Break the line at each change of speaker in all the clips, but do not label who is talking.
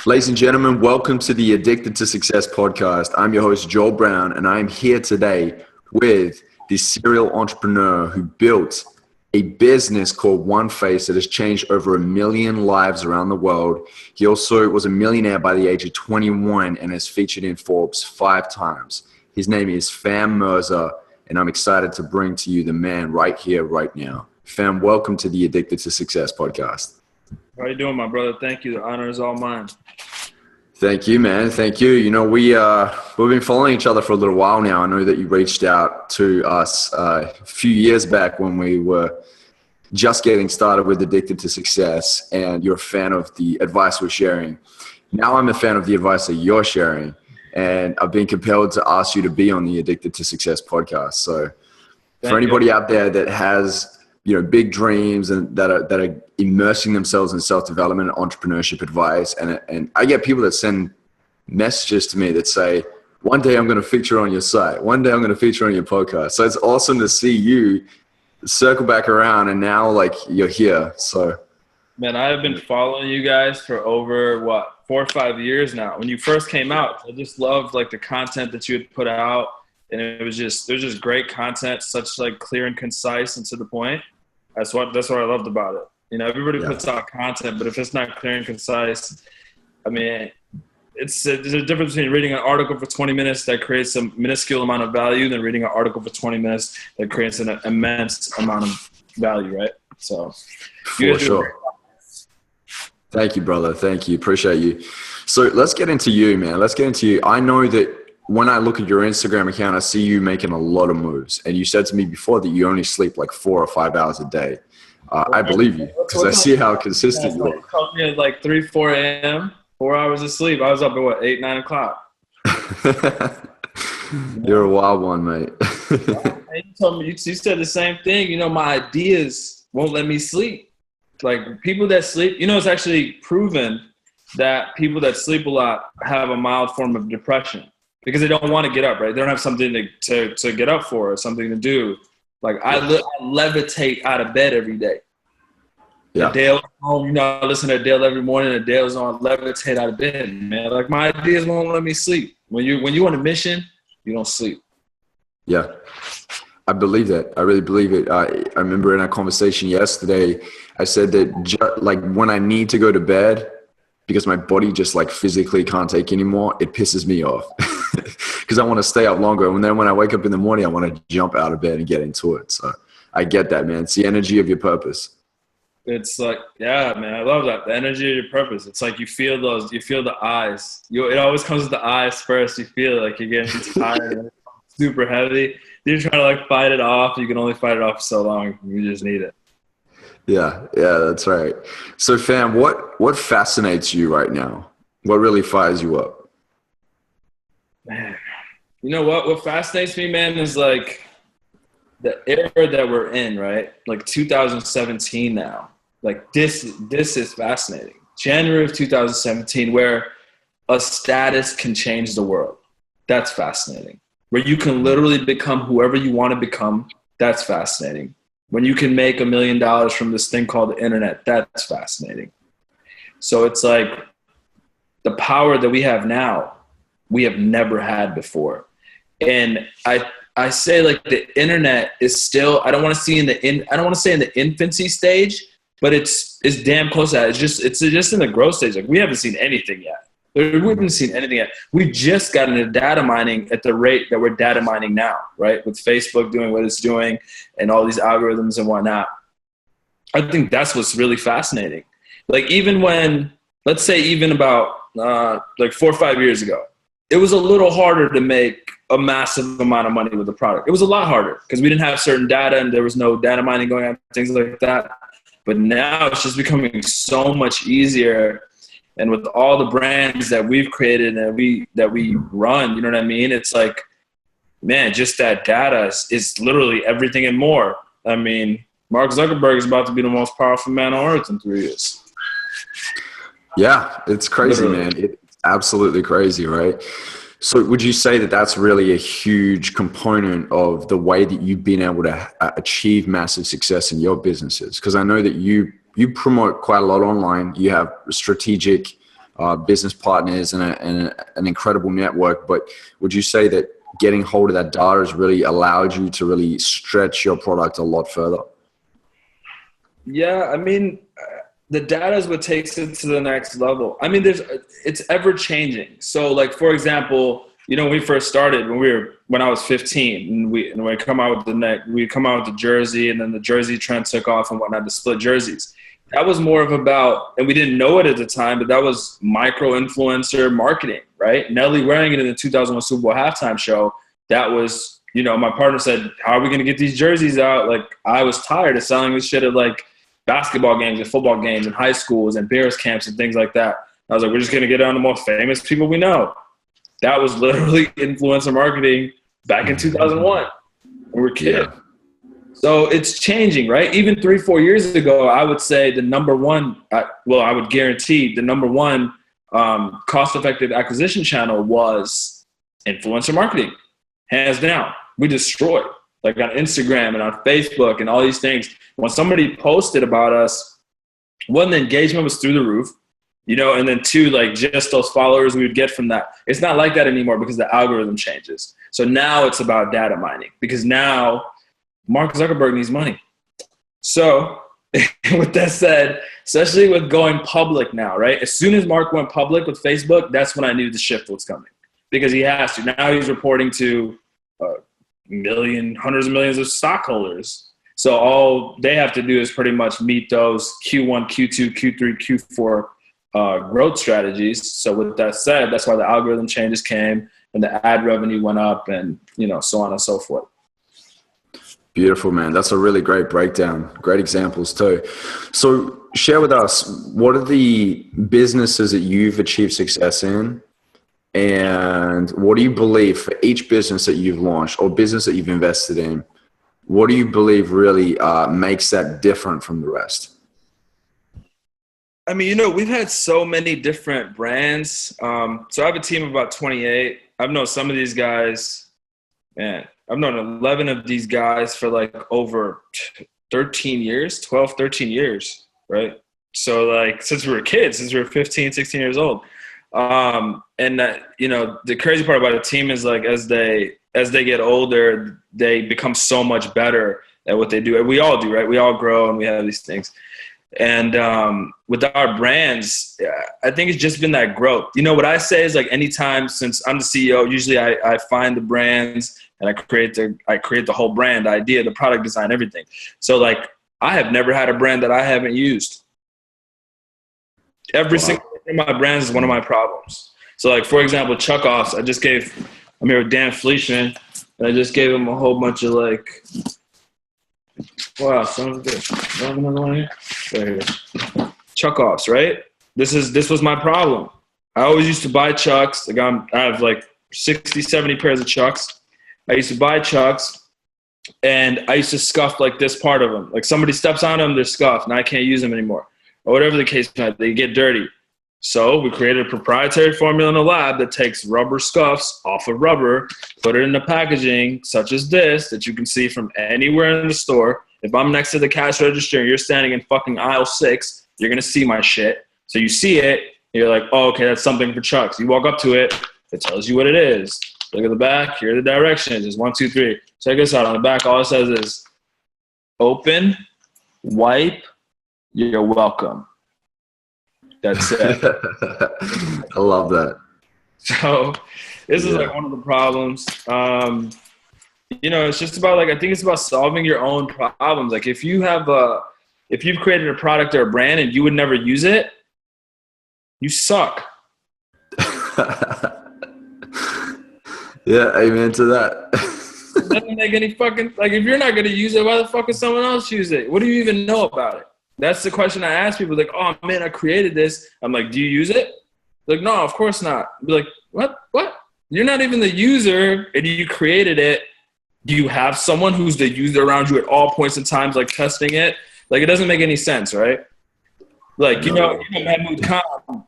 Ladies and gentlemen, welcome to the Addicted to Success podcast. I'm your host, Joel Brown, and I'm here today with the serial entrepreneur who built a business called One Face that has changed over 1 million lives around the world. He also was a millionaire by the age of 21 and has featured in Forbes 5 times. His name is Fam Mirza, and I'm excited to bring to you the man right here, right now. Fam, welcome to the Addicted to Success podcast.
How you doing, my brother? Thank you. The honor is all mine.
Thank you, man. Thank you. You know, we've been following each other for a little while now. I know that you reached out to us a few years back when we were just getting started with Addicted to Success, and you're a fan of the advice we're sharing. Now I'm a fan of the advice that you're sharing, and I've been compelled to ask you to be on the Addicted to Success podcast. So for anybody out there that has, big dreams and that are immersing themselves in self-development and entrepreneurship advice. And I get people that send messages to me that say, one day I'm going to feature on your site. One day I'm going to feature on your podcast. So it's awesome to see you circle back around and now you're here. So,
man, I've been following you guys for over 4 or 5 years now. When you first came out, I just loved the content that you had put out. And it was just great content, such clear and concise and to the point. That's what I loved about it. Everybody puts out content, but if it's not clear and concise, I mean, there's a difference between reading an article for 20 minutes that creates a minuscule amount of value than reading an article for 20 minutes that creates an immense amount of value, right? So,
for sure. Thank you, brother. Thank you. Appreciate you. So let's get into you, man. Let's get into you. I know that when I look at your Instagram account, I see you making a lot of moves. And you said to me before that you only sleep 4 or 5 hours a day. I believe you because I see how consistent you are.
You called me at 3, 4 a.m., 4 hours of sleep. I was up at 8, 9 o'clock.
You're a wild one, mate.
You told me, you said the same thing. My ideas won't let me sleep. People that sleep, it's actually proven that people that sleep a lot have a mild form of depression. Because they don't want to get up, right? They don't have something to get up for or something to do. I levitate out of bed every day.
Yeah.
Adele's home, I listen to Adele every morning. Adele's on, levitate out of bed, man. My ideas won't let me sleep. When you're on a mission, you don't sleep.
Yeah, I believe that. I really believe it. I remember in our conversation yesterday, I said that when I need to go to bed, because my body just physically can't take anymore, it pisses me off because I want to stay up longer. And then when I wake up in the morning, I want to jump out of bed and get into it. So I get that, man. It's the energy of your purpose.
It's yeah, man, I love that. The energy of your purpose. It's you feel the eyes. It always comes with the eyes first. You feel you're getting tired and super heavy. You're trying to fight it off. You can only fight it off for so long. You just need it. Yeah,
that's right. So Fam, what fascinates you right now? What really fires you up?
Man, you know what fascinates me, man, is the era that we're in, right? 2017 now. This is fascinating. January of 2017, where a status can change the world. That's fascinating. Where you can literally become whoever you want to become. That's fascinating. When you can make $1 million from this thing called the internet, that's fascinating. So it's the power that we have now, we have never had before. And I say the internet is still, I don't want to say in the infancy stage, but it's damn close to that. It's just in the growth stage. We haven't seen anything yet. We haven't seen anything yet. We've just gotten into data mining at the rate that we're data mining now, right? With Facebook doing what it's doing and all these algorithms and whatnot. I think that's what's really fascinating. Even when, let's say even about 4 or 5 years ago, it was a little harder to make a massive amount of money with the product. It was a lot harder because we didn't have certain data and there was no data mining going on, things like that. But now it's just becoming so much easier. And with all the brands that we've created and that we run, you know what I mean? It's man, just that data is literally everything and more. I mean, Mark Zuckerberg is about to be the most powerful man on earth in 3 years.
Yeah, it's crazy, literally. Man. It's absolutely crazy, right? So would you say that that's really a huge component of the way that you've been able to achieve massive success in your businesses? Because I know that you promote quite a lot online. You have strategic business partners and an incredible network. But would you say that getting hold of that data has really allowed you to really stretch your product a lot further?
Yeah, I mean, the data is what takes it to the next level. I mean, it's ever changing. So, like, for example, when we first started, when I was 15, and we come out with the jersey, and then the jersey trend took off and whatnot, the split jerseys. That was more of about, and we didn't know it at the time, but that was micro influencer marketing, right? Nelly wearing it in the 2001 Super Bowl halftime show. That was, my partner said, "How are we going to get these jerseys out?" Like, I was tired of selling this shit at like basketball games and football games and high schools and Bears camps and things like that. I was like, we're just going to get on the most famous people we know. That was literally influencer marketing back in 2001. We were kids. Yeah. So it's changing, right? Even 3-4 years ago, I would say the number one, I would guarantee the number one cost-effective acquisition channel was influencer marketing, hands down. We destroyed, like on Instagram and on Facebook and all these things. When somebody posted about us, one, the engagement was through the roof, and then two, like just those followers we would get from that. It's not like that anymore because the algorithm changes. So now it's about data mining, because now Mark Zuckerberg needs money. So with that said, especially with going public now, right? As soon as Mark went public with Facebook, that's when I knew the shift was coming, because he has to. Now he's reporting to hundreds of millions of stockholders. So all they have to do is pretty much meet those Q1, Q2, Q3, Q4 growth strategies. So with that said, that's why the algorithm changes came and the ad revenue went up and, so on and so forth.
Beautiful, man. That's a really great breakdown. Great examples too. So share with us, what are the businesses that you've achieved success in? And what do you believe for each business that you've launched or business that you've invested in? What do you believe really makes that different from the rest?
I mean, we've had so many different brands. So I have a team of about 28. I've known some of these guys, man. I've known 11 of these guys for like over 13 years, right? So like since we were kids, since we were 15, 16 years old. And that, the crazy part about a team is like as they get older, they become so much better at what they do. And we all do, right? We all grow and we have these things. And with our brands, I think it's just been that growth. What I say is like anytime, since I'm the CEO, usually I find the brands and I create the whole brand idea, the product design, everything. So like I have never had a brand that I haven't used. Every single one of my brands is one of my problems. So like, for example, Chuck Offs, I'm here with Dan Fleischman, and I just gave him a whole bunch of like, wow, sounds good. Do I have another one here? Right here. Chuck Offs, right? This was my problem. I always used to buy Chucks. Like I have like 60, 70 pairs of Chucks. I used to buy Chucks, and I used to scuff like this part of them. Like somebody steps on them, they're scuffed, and I can't use them anymore. Or whatever the case may be, they get dirty. So we created a proprietary formula in the lab that takes rubber scuffs off of rubber, put it in the packaging such as this that you can see from anywhere in the store. If I'm next to the cash register and you're standing in fucking aisle 6, you're going to see my shit. So you see it, and you're like, oh, okay, that's something for Chucks. You walk up to it, it tells you what it is. Look at the back, here are the directions. It's 1, 2, 3. Check this out. On the back, all it says is open, wipe, you're welcome. That's it.
I love that.
So this is like one of the problems. It's just about like, I think it's about solving your own problems. Like if you've created a product or a brand and you would never use it, you suck.
Yeah, amen to that.
It doesn't make any fucking, like if you're not going to use it, why the fuck is someone else use it? What do you even know about it? That's the question I ask people. Like, oh man, I created this. I'm like, do you use it? Like, no, of course not. Be like, what? You're not even the user and you created it. Do you have someone who's the user around you at all points in times, like testing it? Like, it doesn't make any sense, right? Like, Mahmoud Khan,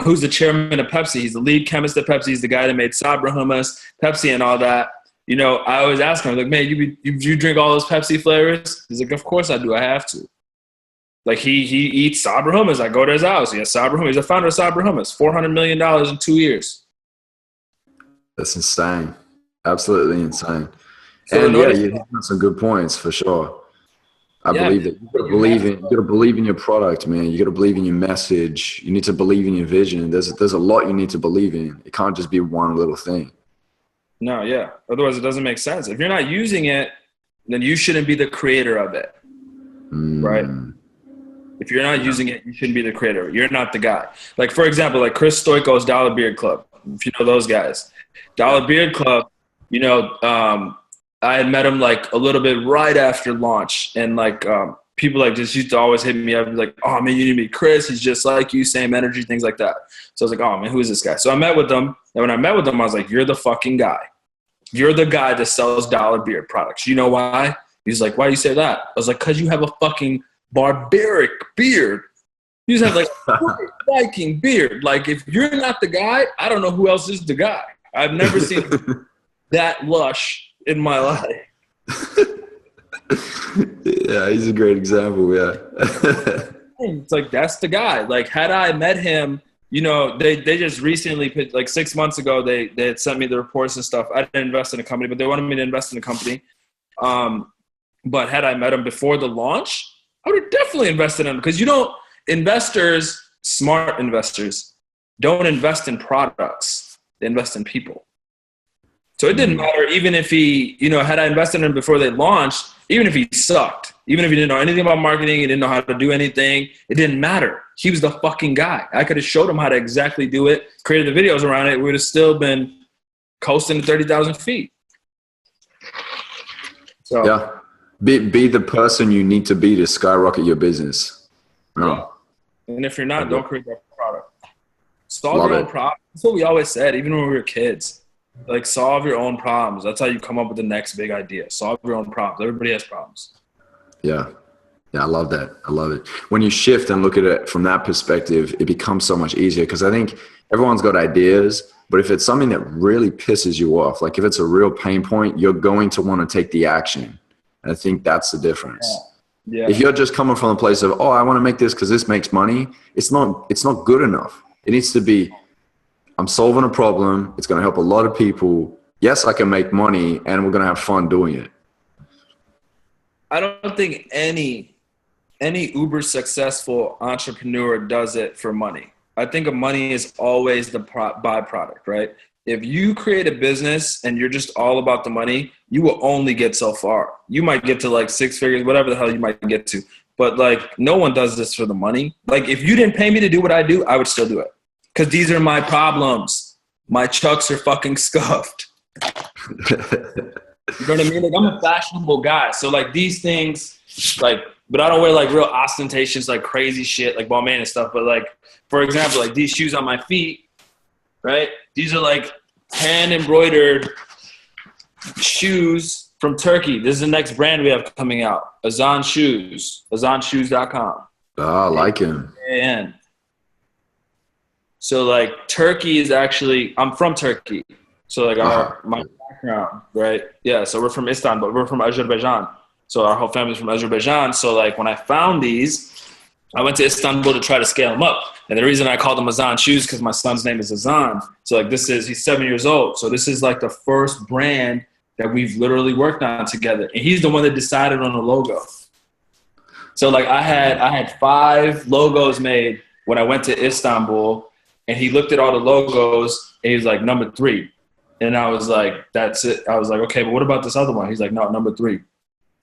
who's the chairman of Pepsi. He's the lead chemist at Pepsi. He's the guy that made Sabra hummus, Pepsi and all that. I always ask him, like, man, you drink all those Pepsi flavors? He's like, of course I do. I have to. Like he eats Sabra hummus. I go to his house. He has Sabra hummus. He's the founder of Sabra hummus. $400 million in 2 years.
That's insane. Absolutely insane.
So
And yeah, you hit on some good points for sure. I believe that you gotta believe in your product, man. You gotta believe in your message. You need to believe in your vision. There's a lot you need to believe in. It can't just be one little thing.
No, yeah. Otherwise, it doesn't make sense. If you're not using it, then you shouldn't be the creator of it, right? If you're not using it, you shouldn't be the creator. You're not the guy. Like, for example, like Chris Stoiko's Dollar Beard Club, if you know those guys. Dollar Beard Club, you know, I had met him like a little bit right after launch, and like people like just used to always hit me up like, oh man, you need to meet Chris. He's just like you, same energy, things like that. So I was like, oh man, who is this guy? So I met with him, and when I met with him, I was like, you're the fucking guy. You're the guy that sells Dollar Beard products. You know why? He's like, why do you say that? I was like, because you have a fucking barbaric beard. You just have like a Viking beard. Like if you're not the guy, I don't know who else is the guy. I've never seen that lush in my life.
Yeah, he's a great example. Yeah.
It's like, that's the guy. Like had I met him, you know, they just recently, like 6 months ago, they had sent me the reports and stuff. I didn't invest in a company, but they wanted me to invest in a company. But had I met him before the launch, I would have definitely invested in him, because investors, smart investors, don't invest in products. They invest in people. So it didn't matter, even if he, you know, had I invested in him before they launched, even if he sucked, even if he didn't know anything about marketing, he didn't know how to do anything, it didn't matter. He was the fucking guy. I could have showed him how to exactly do it, created the videos around it. We would have still been coasting to 30,000 feet. So
yeah. Be the person you need to be to skyrocket your business.
Yeah. And if you're not, don't create that product. Solve your own problems. That's what we always said, even when we were kids. Like, solve your own problems. That's how you come up with the next big idea. Solve your own problems. Everybody has problems.
Yeah. Yeah, I love that. I love it. When you shift and look at it from that perspective, it becomes so much easier, because I think everyone's got ideas, but if it's something that really pisses you off, like if it's a real pain point, you're going to want to take the action. And I think that's the difference.
Yeah.
If you're just coming from a place of, oh, I want to make this because this makes money, it's not good enough. It needs to be, I'm solving a problem. It's going to help a lot of people. Yes, I can make money, and we're going to have fun doing it.
I don't think any uber successful entrepreneur does it for money. I think money is always the byproduct, right? If you create a business and you're just all about the money, you will only get so far. You might get to like 6 figures, whatever the hell you might get to. But like, no one does this for the money. Like, if you didn't pay me to do what I do, I would still do it. Because these are my problems. My chucks are fucking scuffed. You know what I mean? Like, I'm a fashionable guy. So like these things, like, but I don't wear like real ostentatious, like crazy shit, like Balmain and stuff. But like, for example, like these shoes on my feet, right? These are like hand embroidered shoes from Turkey. This is the next brand we have coming out. Azan Shoes, AzanShoes.com.
Oh, I like him.
And so like Turkey is actually, I'm from Turkey. So like my background, right? Yeah. So we're from Istanbul. We're from Azerbaijan. So our whole family's from Azerbaijan. So like when I found these, I went to Istanbul to try to scale them up. And the reason I called them Azan Shoes, because my son's name is Azan. So like he's 7 years old. So this is like the first brand that we've literally worked on together. And he's the one that decided on the logo. So like I had 5 logos made when I went to Istanbul, and he looked at all the logos and he was like, number 3. And I was like, that's it. I was like, okay, but what about this other one? He's like, no, number 3.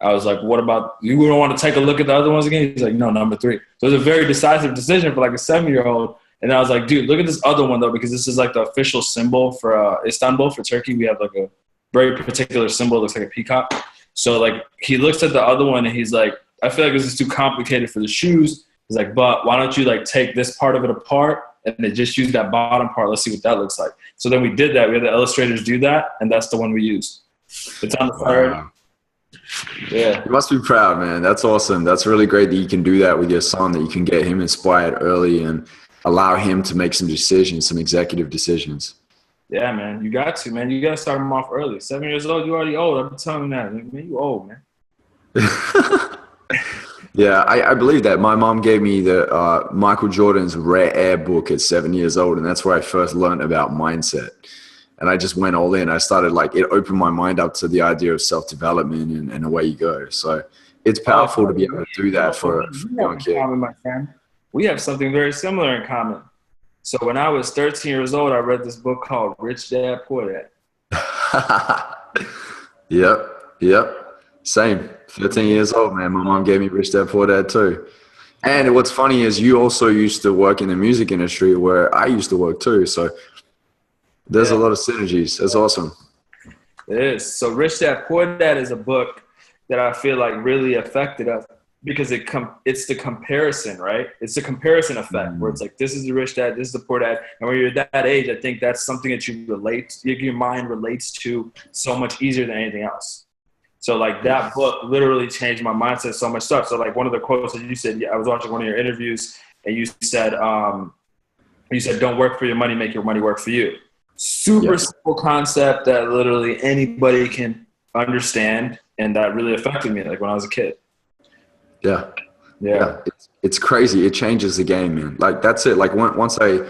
I was like, what about, you don't want to take a look at the other ones again? He's like, no, number 3. So it was a very decisive decision for like a 7-year-old. And I was like, dude, look at this other one though, because this is like the official symbol for Istanbul, for Turkey. We have like a very particular symbol. It looks like a peacock. So like he looks at the other one and he's like, I feel like this is too complicated for the shoes. He's like, but why don't you like take this part of it apart and then just use that bottom part? Let's see what that looks like. So then we did that. We had the illustrators do that, and that's the one we used. It's on the fire.
Wow.
Yeah.
You must be proud, man. That's awesome. That's really great that you can do that with your son, that you can get him inspired early and allow him to make some decisions, some executive decisions.
Yeah, man. You got to, man. You got to start him off early. 7 years old, you already old. I'm telling you that. Man, you old, man.
Yeah, I believe that. My mom gave me the Michael Jordan's Rare Air book at 7 years old, and that's where I first learned about mindset. And I just went all in. I started like, it opened my mind up to the idea of self-development and away you go. So it's
Oh,
powerful to be able to do that for a young
in
kid.
common, my friend. We have something very similar in common. So when I was 13 years old, I read this book called Rich Dad Poor Dad.
Yep. Same. 13 years old, man. My mom gave me Rich Dad Poor Dad too. And what's funny is you also used to work in the music industry where I used to work too. So there's a lot of synergies. That's awesome.
It is. So Rich Dad Poor Dad is a book that I feel like really affected us because it's the comparison, right? It's the comparison effect where it's like, this is the rich dad, this is the poor dad. And when you're that age, I think that's something that your mind relates to so much easier than anything else. So like that book literally changed my mindset so much stuff. So like one of the quotes that you said, I was watching one of your interviews and you said, don't work for your money, make your money work for you. Super simple concept that literally anybody can understand. And that really affected me like when I was a kid.
Yeah. It's crazy. It changes the game, man. Like that's it. Like once I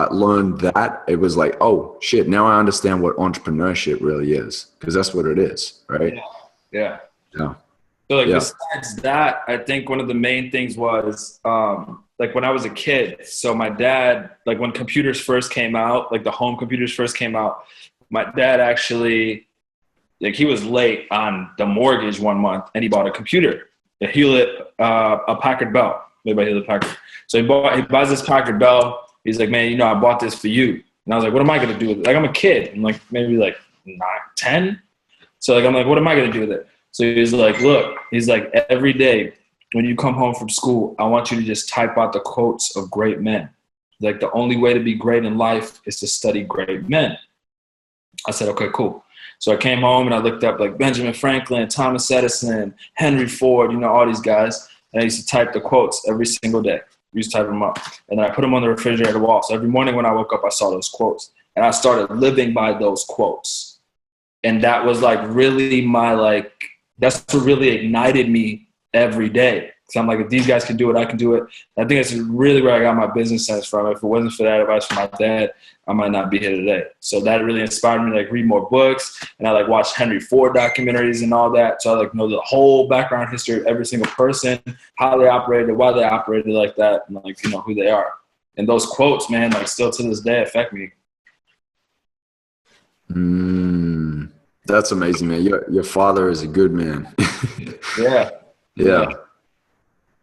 learned that, it was like, oh shit, now I understand what entrepreneurship really is, because that's what it is, right?
Yeah. So like besides that, I think one of the main things was like when I was a kid. So my dad, like when computers first came out, like the home computers first came out, my dad actually, like he was late on the mortgage one month and he bought a computer. A Hewlett, a Packard Bell, made by Hewlett Packard. So he buys this Packard Bell. He's like, man, I bought this for you. And I was like, what am I going to do with it? Like, I'm a kid. I'm like, maybe like 9, 10. So like, I'm like, what am I going to do with it? So he's like, look, he's like, every day when you come home from school, I want you to just type out the quotes of great men. Like the only way to be great in life is to study great men. I said, okay, cool. So I came home and I looked up like Benjamin Franklin, Thomas Edison, Henry Ford, all these guys. And I used to type the quotes every single day. I used to type them up. And then I put them on the refrigerator wall. So every morning when I woke up, I saw those quotes. And I started living by those quotes. And that was like really that's what really ignited me every day. So I'm like, if these guys can do it, I can do it. I think that's really where I got my business sense from. If it wasn't for that advice from my dad, I might not be here today. So that really inspired me to like read more books, and I like watched Henry Ford documentaries and all that. So I like know the whole background history of every single person, how they operated, why they operated like that, and like who they are. And those quotes, man, like still to this day affect me.
That's amazing, man. Your father is a good man. Yeah.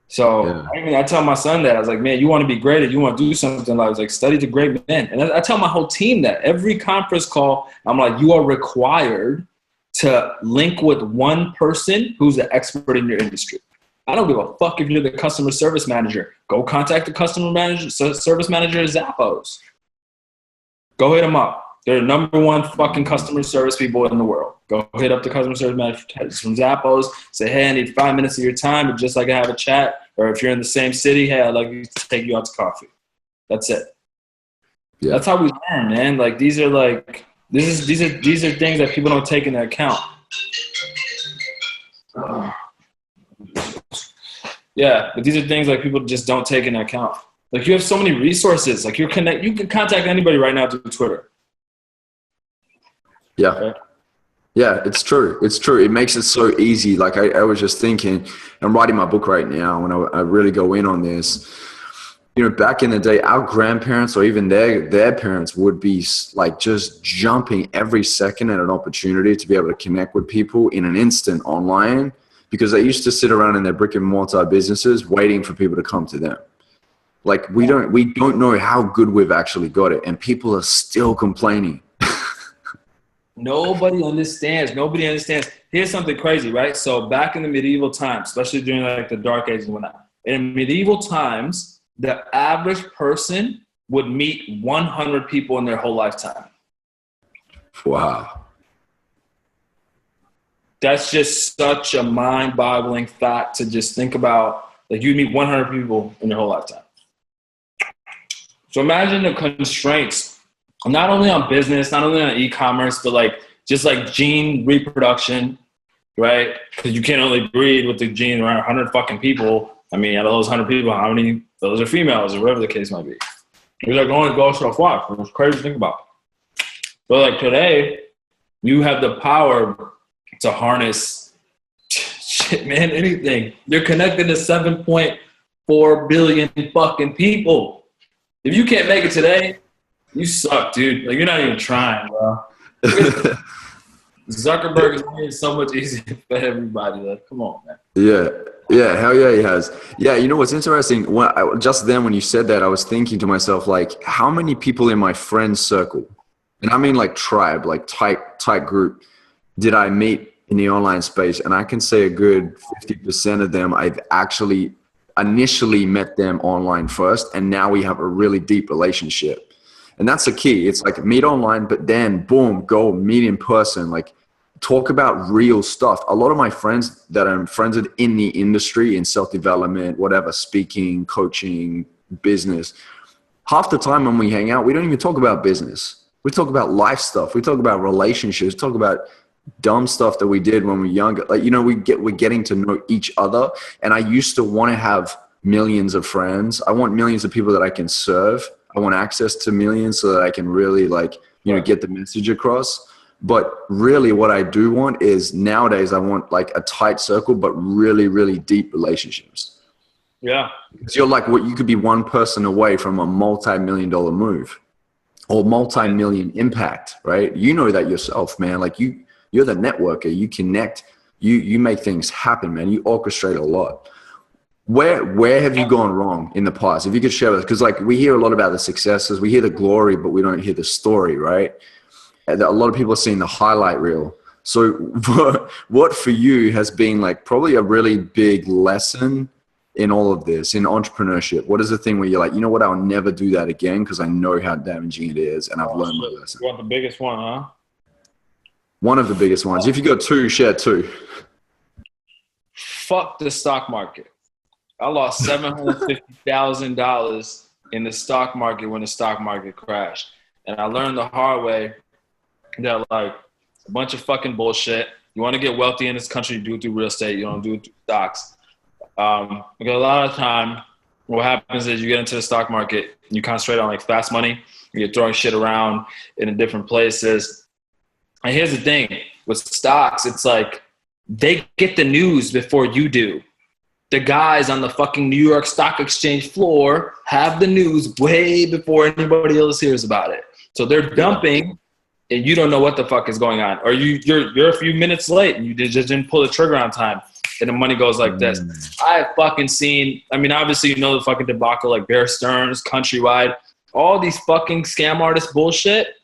So I tell my son that. I was like, man, you want to be great and you want to do something. I was like, study the great men. And I tell my whole team that every conference call, I'm like, you are required to link with one person who's an expert in your industry. I don't give a fuck if you're the customer service manager. Go contact the service manager at Zappos. Go hit them up. They're the number one fucking customer service people in the world. Go hit up the customer service manager from Zappos. Say, hey, I need 5 minutes of your time, but just like I have a chat. Or if you're in the same city, hey, I'd like to take you out to coffee. That's it. Yeah. That's how we learn, man. Like these are things that people don't take into account. Yeah, but these are things like people just don't take into account. Like you have so many resources. Like you can contact anybody right now through Twitter.
Yeah. Yeah, it's true. It's true. It makes it so easy. Like I was just thinking, I'm writing my book right now and I really go in on this. Back in the day, our grandparents or even their parents would be like just jumping every second at an opportunity to be able to connect with people in an instant online, because they used to sit around in their brick and mortar businesses waiting for people to come to them. Like we don't know how good we've actually got it, and people are still complaining.
Nobody understands. Here's something crazy, right? So back in the medieval times, especially during like the Dark Ages and whatnot, in medieval times, the average person would meet 100 people in their whole lifetime.
Wow.
That's just such a mind-boggling fact to just think about. Like you meet 100 people in your whole lifetime. So imagine the constraints, not only on business, not only on e-commerce, but like just like gene reproduction, right? Because you can't only breed with the gene around 100 fucking people. I mean, out of those 100 people, how many those are females or whatever the case might be? It's like only goes so far. It's crazy to think about. But like today, you have the power to harness shit, man, anything. You're connected to 7.4 billion fucking people. If you can't make it today, you suck, dude. Like, you're not even trying, bro. Zuckerberg has made it so much easier for everybody. Like, come on, man.
Yeah, hell yeah, he has. Yeah, you know what's interesting? Just then when you said that, I was thinking to myself, like, how many people in my friend circle, and I mean like tribe, like tight group, did I meet in the online space? And I can say a good 50% of them, I've actually initially met them online first, and now we have a really deep relationship. And that's the key. It's like meet online, but then boom, go meet in person. Like, talk about real stuff. A lot of my friends that I'm friends with in the industry, in self-development, whatever, speaking, coaching, business, half the time when we hang out, we don't even talk about business. We talk about life stuff. We talk about relationships, talk about dumb stuff that we did when we were younger. Like, you know, we're getting to know each other. And I used to want to have millions of friends. I want millions of people that I can serve. I want access to millions so that I can really, like, you know, get the message across. But really what I do want is nowadays I want like a tight circle, but really, really deep relationships.
Yeah.
Because you're like, what, you could be one person away from a multi-million-dollar move or multi-million impact, right? You know that yourself, man. Like, you're the networker. You connect, you make things happen, man. You orchestrate a lot. Where have you gone wrong in the past? If you could share with us, because like we hear a lot about the successes, we hear the glory, but we don't hear the story, right? And a lot of people are seeing the highlight reel. So what for you has been like probably a really big lesson in all of this, in entrepreneurship? What is the thing where you're like, you know what, I'll never do that again because I know how damaging it is and I've learned my lesson?
You want the biggest one, huh?
One of the biggest ones. If you got two, share two.
Fuck the stock market. I lost $750,000 in the stock market when the stock market crashed. And I learned the hard way that, like, a bunch of fucking bullshit. You want to get wealthy in this country, you do it through real estate. You don't do it through stocks. Because a lot of time, what happens is you get into the stock market, and you concentrate on like fast money. You're throwing shit around in different places. And here's the thing with stocks, it's like they get the news before you do. The guys on the fucking New York Stock Exchange floor have the news way before anybody else hears about it. So they're dumping, and you don't know what the fuck is going on, or you're a few minutes late and you just didn't pull the trigger on time, and the money goes like this. I've fucking seen. I mean, obviously you know the fucking debacle like Bear Stearns, Countrywide, all these fucking scam artist bullshit,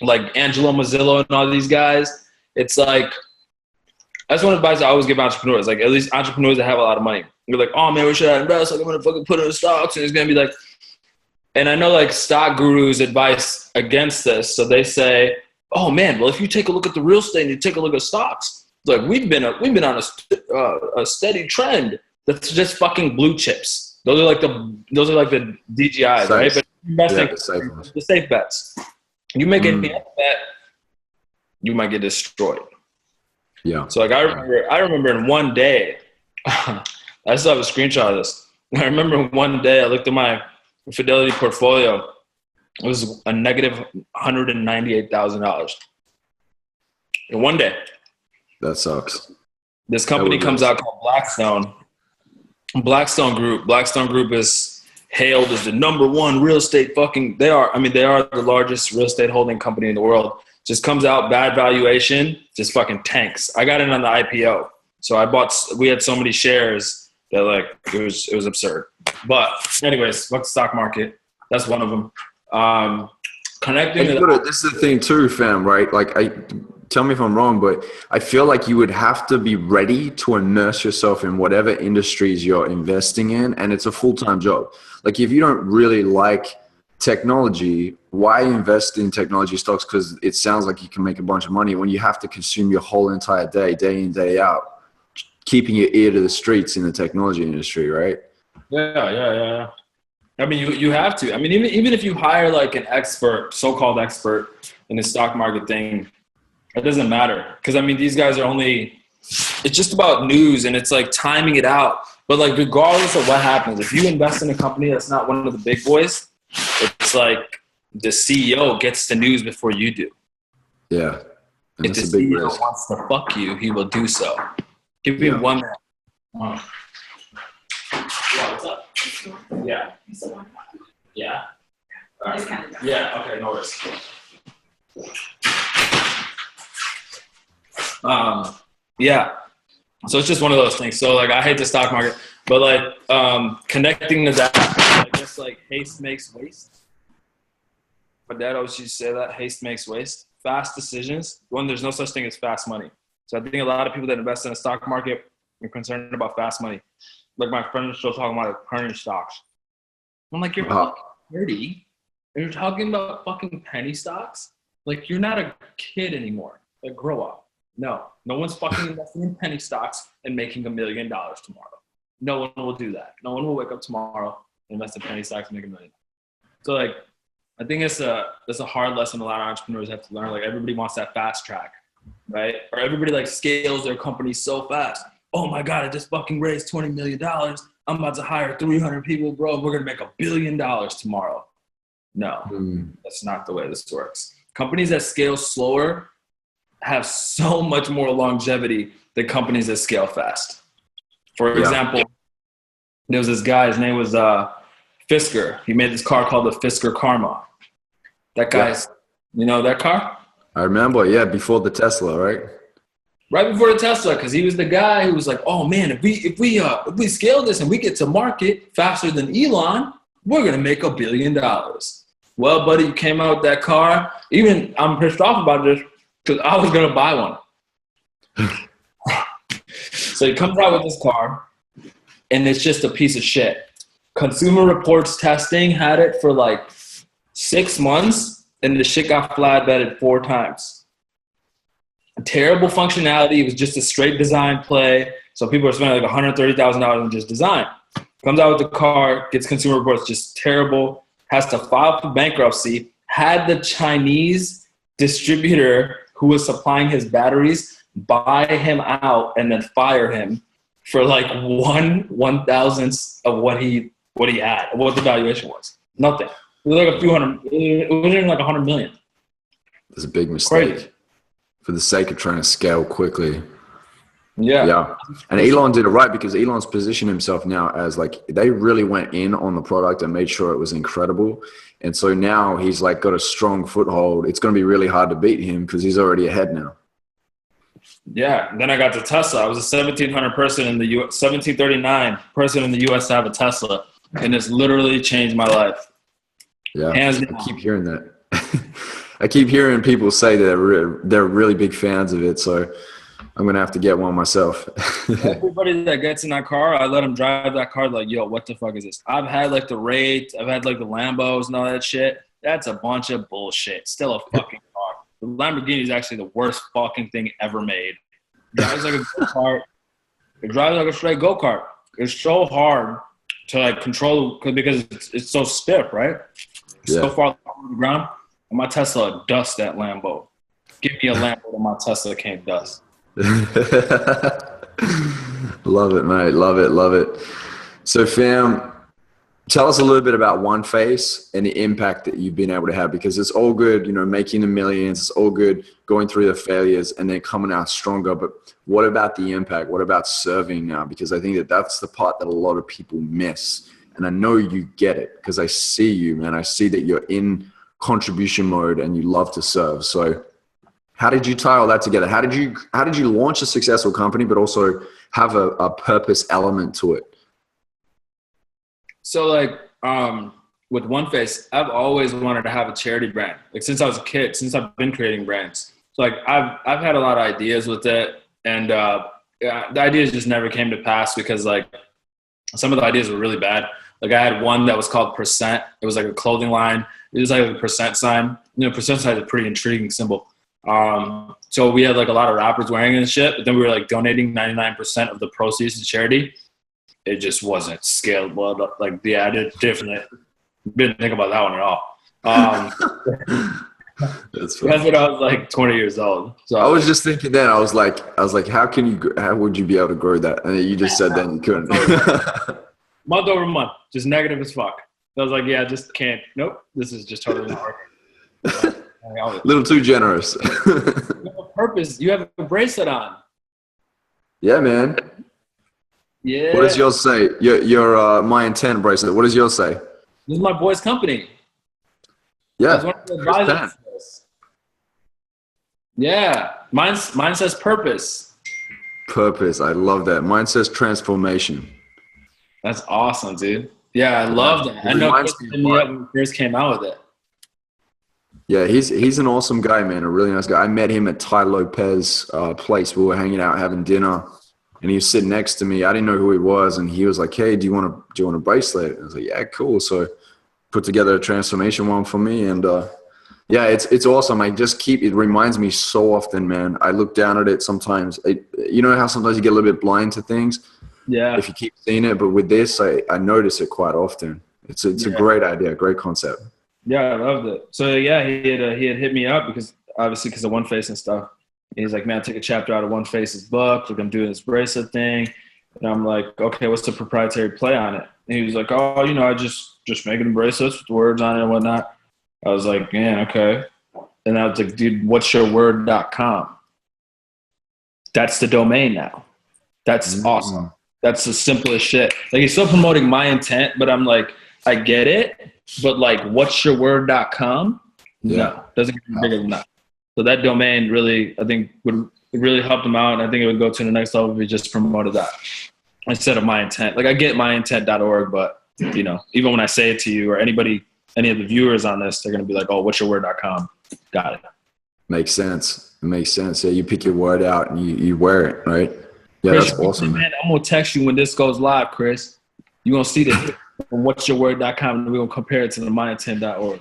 like Angelo Mazzillo and all these guys. It's like, that's one advice I always give entrepreneurs. Like, at least entrepreneurs that have a lot of money. You're like, oh man, where should I invest? Like, I'm gonna fucking put it in stocks, and it's gonna be like. And I know like stock gurus advise against this. So they say, oh man, well, if you take a look at the real estate and you take a look at stocks, like we've been on a steady trend. That's just fucking blue chips. Those are like the DGIs, right? But investing, the safe bets. You make a bet, you might get destroyed.
Yeah.
So like I remember in one day, I still have a screenshot of this. I remember one day I looked at my Fidelity portfolio. It was a negative $198,000 in one day.
That sucks.
This company comes out called Blackstone Group is hailed as the number one real estate fucking. They are the largest real estate holding company in the world. Just comes out, bad valuation, just fucking tanks. I got in on the IPO, so we had so many shares that like it was absurd. But anyways, fuck the stock market. That's one of them.
This is the thing too, fam, right? Like, tell me if I'm wrong, but I feel like you would have to be ready to immerse yourself in whatever industries you're investing in, and it's a full-time job. Like, if you don't really like technology, why invest in technology stocks? Because it sounds like you can make a bunch of money when you have to consume your whole entire day in, day out, keeping your ear to the streets in the technology industry, right?
Yeah. I mean, you have to. I mean, even if you hire like an expert, so-called expert in the stock market thing, it doesn't matter. Because I mean, these guys are only it's just about news, and it's like timing it out. But like, regardless of what happens, if you invest in a company that's not one of the big boys, it's like the CEO gets the news before you do.
Yeah. And
If the
it's a big
CEO
risk.
wants to fuck you, he will do so. Give me 1 minute. Yeah, what's up? Yeah. Yeah. All right. Yeah, okay, no worries. Yeah. So it's just one of those things. So like, I hate the stock market, but like, connecting to that, I guess like haste makes waste. My dad always used to say that, haste makes waste. Fast decisions. One, there's no such thing as fast money. So I think a lot of people that invest in the stock market are concerned about fast money. Like my friends are still talking about like penny stocks. I'm like, you're fucking 30 and you're talking about fucking penny stocks? Like, you're not a kid anymore. Like, grow up. No one's fucking investing in penny stocks and making $1 million tomorrow. No one will do that. No one will wake up tomorrow and invest in penny stocks and make $1 million. So like, I think that's a hard lesson a lot of entrepreneurs have to learn. Like, everybody wants that fast track, right? Or everybody like scales their company so fast. Oh my God, I just fucking raised $20 million. I'm about to hire 300 people, bro. We're going to make $1 billion tomorrow. No, that's not the way this works. Companies that scale slower have so much more longevity than companies that scale fast. For example, there was this guy, his name was Fisker. He made this car called the Fisker Karma. That guy's, you know that car?
I remember, before the Tesla, right?
Right before the Tesla, because he was the guy who was like, "Oh man, if we scale this and we get to market faster than Elon, we're gonna make $1 billion." Well, buddy, you came out with that car. Even I'm pissed off about this because I was gonna buy one. So he comes out with this car, and it's just a piece of shit. Consumer Reports testing had it for like 6 months, and the shit got flatbedded 4 times. Terrible functionality. It was just a straight design play. So people are spending like $130,000 on just design. Comes out with the car, gets Consumer Reports, just terrible. Has to file for bankruptcy. Had the Chinese distributor who was supplying his batteries buy him out and then fire him for like 1/1000th of what he had, what the valuation was. Nothing. It was like a few hundred. It wasn't even like 100 million.
It's a big mistake.
Crazy.
For the sake of trying to scale quickly.
Yeah.
And Elon did it right because Elon's positioned himself now as like, they really went in on the product and made sure it was incredible. And so now he's like got a strong foothold. It's going to be really hard to beat him because he's already ahead now.
Yeah. And then I got the Tesla. I was a 1700 person in the 1739 person in the US to have a Tesla. And it's literally changed my life.
Yeah.
Hands down.
I keep hearing that. I keep hearing people say that they're really big fans of it, so I'm going to have to get one myself.
Everybody that gets in that car, I let them drive that car like, yo, what the fuck is this? I've had like the Wraith, I've had like the Lambos and all that shit. That's a bunch of bullshit. Still a fucking car. The Lamborghini is actually the worst fucking thing ever made. It drives like a go-kart. It drives like a straight go-kart. It's so hard to like control because it's so stiff, right? It's so far off the ground. My Tesla dust that Lambo. Give me a Lambo and my Tesla can't dust.
Love it, mate. Love it. Love it. So, Fam, tell us a little bit about One Face and the impact that you've been able to have, because it's all good, making the millions. It's all good going through the failures and then coming out stronger. But what about the impact? What about serving now? Because I think that that's the part that a lot of people miss. And I know you get it because I see you, man. I see that you're in contribution mode and you love to serve. So how did you tie all that together? How did you launch a successful company, but also have a purpose element to it?
So like, with One Face, I've always wanted to have a charity brand. Like since I was a kid, since I've been creating brands. So like I've had a lot of ideas with it, and the ideas just never came to pass because like some of the ideas were really bad. Like I had one that was called Percent. It was like a clothing line. It was like a percent sign. Percent sign is a pretty intriguing symbol. So we had like a lot of rappers wearing it and shit, but then we were like donating 99% of the proceeds to charity. It just wasn't scalable. Like, yeah, I didn't think about that one at all.
That's funny.
That's when I was like 20 years old. So
I was just thinking then, I was like, how would you be able to grow that? And you just said then you couldn't.
month over month, just negative as fuck. I was like, yeah, I just can't. Nope, this is just totally not working.
A little too generous.
You have a purpose. You have a bracelet on.
Yeah, man.
Yeah.
What does yours say? Your My Intent bracelet. What does yours say?
This is my boy's company.
Yeah.
One of the advisors. Yeah. Mine says purpose.
Purpose. I love that. Mine says transformation.
That's awesome, dude. Yeah, I love that. I know Chris hit me up when we first came out with it.
Yeah, he's an awesome guy, man. A really nice guy. I met him at Ty Lopez place. We were hanging out having dinner, and he was sitting next to me. I didn't know who he was, and he was like, "Hey, do you want a bracelet?" I was like, "Yeah, cool." So put together a transformation one for me, and yeah, it's awesome. It reminds me so often, man. I look down at it sometimes. You know how sometimes you get a little bit blind to things.
Yeah.
If you keep seeing it, but with this, I notice it quite often. It's a great idea, great concept.
Yeah, I loved it. So yeah, he had hit me up because of One Face and stuff. And he's like, man, take a chapter out of One Face's book. Like, I'm doing this bracelet thing, and I'm like, okay, what's the proprietary play on it? And he was like, oh, I just making bracelets with words on it and whatnot. I was like, man, okay. And I was like, dude, what'syourword.com? That's the domain now. That's awesome. That's the simplest shit. Like, he's still promoting My Intent, but I'm like, I get it, but like, what'syourword.com?
Yeah.
No, doesn't get bigger than that. So that domain really, I think, would really help him out. And I think it would go to the next level if he just promoted that instead of My Intent. Like, I get myintent.org, but even when I say it to you or any of the viewers on this, they're going to be like, oh, what'syourword.com? Got it.
Makes sense. It makes sense. Yeah, you pick your word out and you wear it, right? Yeah,
Chris,
that's awesome, man.
I'm going to text you when this goes live, Chris. You're going to see this on what'syourword.com, and we're going to compare it to the myintent.org.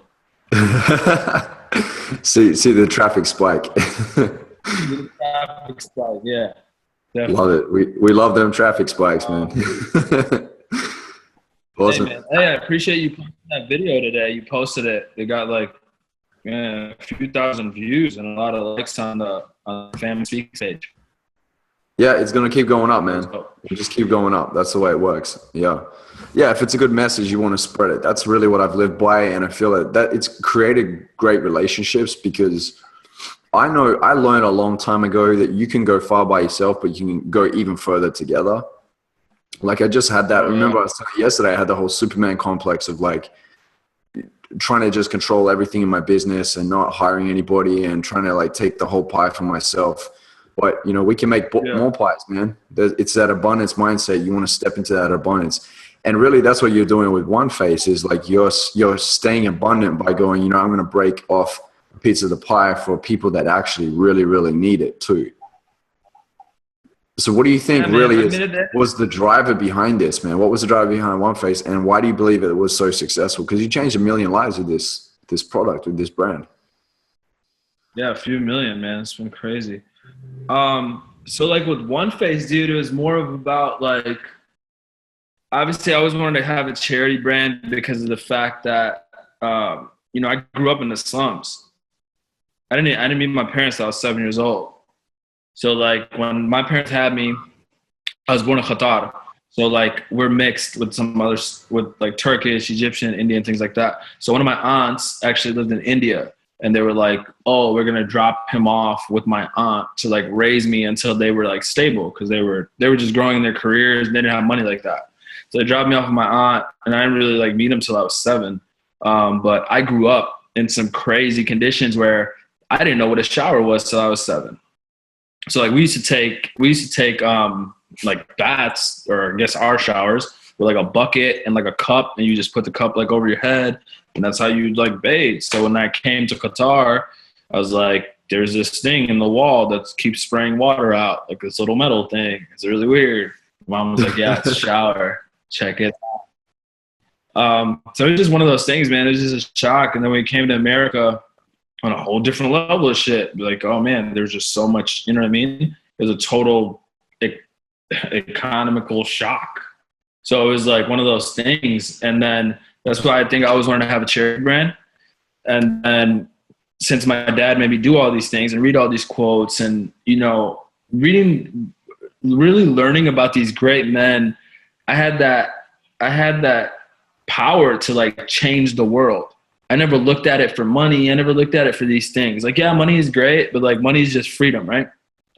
see the traffic spike.
The traffic spike, yeah. Definitely.
Love it. We love them traffic spikes, man. Awesome.
Hey, man. Hey, I appreciate you posting that video today. You posted it. It got like a few thousand views and a lot of likes on the Fam Speaks page.
Yeah, it's going to keep going up, man. It'll just keep going up. That's the way it works. Yeah. Yeah, if it's a good message, you want to spread it. That's really what I've lived by, and I feel that it's created great relationships because I learned a long time ago that you can go far by yourself, but you can go even further together. Like, I just had that. Remember, I was telling you yesterday, I had the whole Superman complex of like trying to just control everything in my business and not hiring anybody and trying to like take the whole pie for myself. But, we can make more pies, man. It's that abundance mindset. You want to step into that abundance. And really, that's what you're doing with One Face is like you're staying abundant by going, I'm going to break off a piece of the pie for people that actually really, really need it too. So what do you think was the driver behind this, man? What was the driver behind One Face, and why do you believe it was so successful? Because you changed 1 million lives with this product, with this brand.
Yeah, a few million, man. It's been crazy. So like with One Face, dude, it was more of about like, obviously I always wanted to have a charity brand because of the fact that, I grew up in the slums. I didn't meet my parents till I was 7 years old. So like when my parents had me, I was born in Qatar. So like we're mixed with some others with like Turkish, Egyptian, Indian, things like that. So one of my aunts actually lived in India. And they were like, oh, we're going to drop him off with my aunt to like raise me until they were like stable. Cause they were just growing in their careers and they didn't have money like that. So they dropped me off with my aunt and I didn't really like meet him till I was 7. But I grew up in some crazy conditions where I didn't know what a shower was till I was 7. So like we used to take like baths, or I guess our showers, with like a bucket and like a cup, and you just put the cup like over your head, and that's how you like bathe. So when I came to Qatar, I was like, there's this thing in the wall that keeps spraying water out, like this little metal thing. It's really weird. Mom was like, yeah, it's a shower. Check it out. So it was just one of those things, man. It was just a shock. And then when we came to America, on a whole different level of shit, like, oh man, there's just so much, you know what I mean? It was a total economical shock. So it was like one of those things. And then that's why I think I always wanted to have a charity brand. And then since my dad made me do all these things and read all these quotes and, you know, reading, really learning about these great men, I had that power to like change the world. I never looked at it for money. I never looked at it for these things. Like, yeah, money is great, but like money is just freedom, right?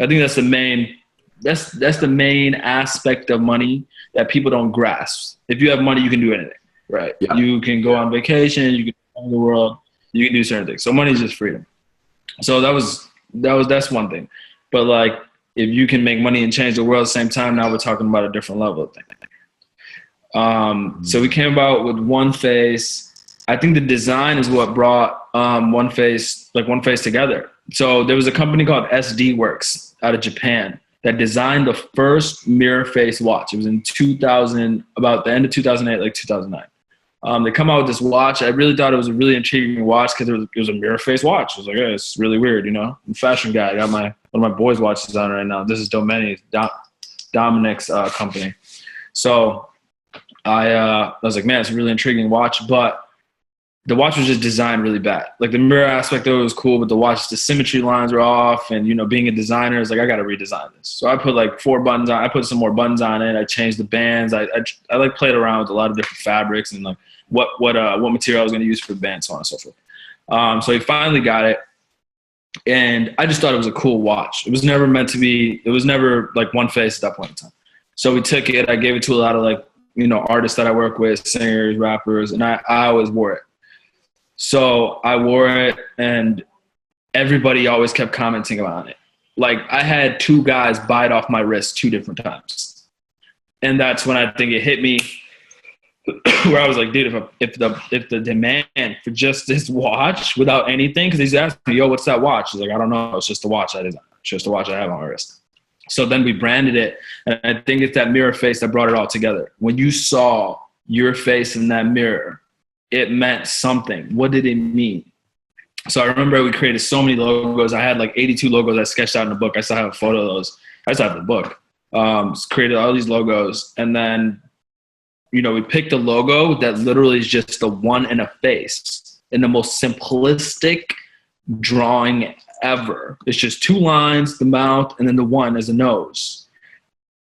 I think that's the main, that's the main aspect of money that people don't grasp. If you have money, you can do anything, right?
Yeah.
You can go on vacation, you can travel the world, you can do certain things. So money is just freedom. So that's one thing. But like, if you can make money and change the world at the same time, now we're talking about a different level of thing. So we came about with One Face. I think the design is what brought One Face together. So there was a company called SD Works out of Japan that designed the first mirror face watch. It was in 2000, about the end of 2008, like 2009. They come out with this watch. I really thought it was a really intriguing watch because it was a mirror face watch. I was like, yeah, it's really weird, you know. I'm a fashion guy. I got one of my boys' watches on right now. This is Dominic's company. So I was like, man, it's a really intriguing watch, but the watch was just designed really bad. Like the mirror aspect of it was cool, but the symmetry lines were off. And, you know, being a designer, it's like, I got to redesign this. So I put like 4 buttons on, I put some more buttons on it. I changed the bands. I like played around with a lot of different fabrics and like what material I was going to use for the band, so on and so forth. So he finally got it. And I just thought it was a cool watch. It was never meant to be, it was never like One Face at that point in time. So we took it, I gave it to a lot of like, you know, artists that I work with, singers, rappers, and I always wore it. So I wore it and everybody always kept commenting on it. Like I had 2 guys bite off my wrist 2 different times. And that's when I think it hit me where I was like, dude, if the demand for just this watch without anything, because he's asking me, yo, what's that watch? He's like, I don't know. It's just a watch I designed. It's just a watch I have on my wrist. So then we branded it. And I think it's that mirror face that brought it all together. When you saw your face in that mirror, it meant something. What did it mean? So I remember we created so many logos. I had like 82 logos I sketched out in the book. I still have a photo of those. I still have the book. Created all these logos. And then, you know, we picked a logo that literally is just the one and a face in the most simplistic drawing ever. It's just 2 lines, the mouth, and then the one as a nose.